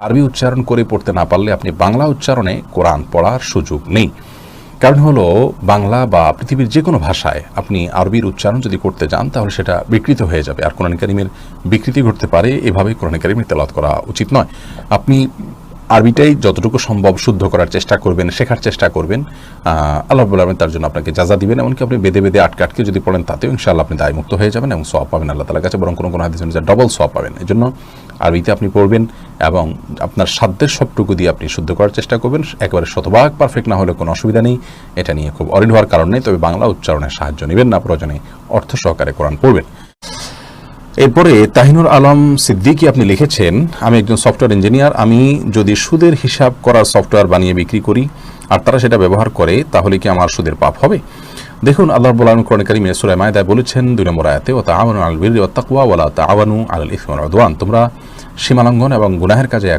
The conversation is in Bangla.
আরবি উচ্চারণ করে পড়তে না পারলে আপনি বাংলা উচ্চারণে কোরআন পড়ার সুযোগ নেই। কারণ হলো বাংলা বা পৃথিবীর যে কোনো ভাষায় আপনি আরবির উচ্চারণ যদি করতে যান তাহলে সেটা বিকৃত হয়ে যাবে, আর কোরআন কারীমের বিকৃতি ঘটতে পারে। এভাবে কোরআন কারীমের তেলাওয়াত করা উচিত নয়। আপনি আরবিটাই যতটুকু সম্ভব শুদ্ধ করার চেষ্টা করবেন, শেখার চেষ্টা করবেন। আল্লাহ রাব্বুল আলামিন তার জন্য আপনাকে জাযা দিবেন। এমনকি আপনি বেদে বেদে আটকে যদি পড়েন তাতেও ইনশাআল্লাহ আপনি দায়মুক্ত হয়ে যাবেন এবং সওয়াব পাবেন আল্লাহ তাআলার কাছে, বরং কোনো হাদিস অনুযায়ী ডবল সওয়াব পাবেন। এই জন্য আরবিতে আপনি পড়বেন এবং আপনার সাধ্যের সবটুকু দিয়ে আপনি শুদ্ধ করার চেষ্টা করবেন। একেবারে শতভাগ পারফেক্ট না হলে কোনো অসুবিধা নেই, এটা নিয়ে খুব অরিড হওয়ার কারণ নেই। তবে বাংলা উচ্চারণের সাহায্য নেবেন না, প্রয়োজনে অর্থ সহকারে কোরআন পড়বেন। এরপরে তাহিনুর আলম সিদ্দিকী আপনি লিখেছেন, আমি একজন সফটওয়্যার ইঞ্জিনিয়ার, আমি যদি সুদের হিসাব করার সফটওয়্যার বানিয়ে বিক্রি করি আর তারা সেটা ব্যবহার করে তাহলে কি আমার সুদের পাপ হবে? দেখুন, আল্লাহ রাব্বুল আলামিন কোরআন কারীমে সূরা মায়দায় বলেছেন ২ নম্বর আয়াতে, ওয়া তাআওয়ানু আলাল বিররি ওয়াত তাকওয়া ওয়া লা তাআওয়ানু আলাল ইসমি ওয়াল উদওয়ান, তোমরা সীমালঙ্ঘন এবং গুনাহের কাজে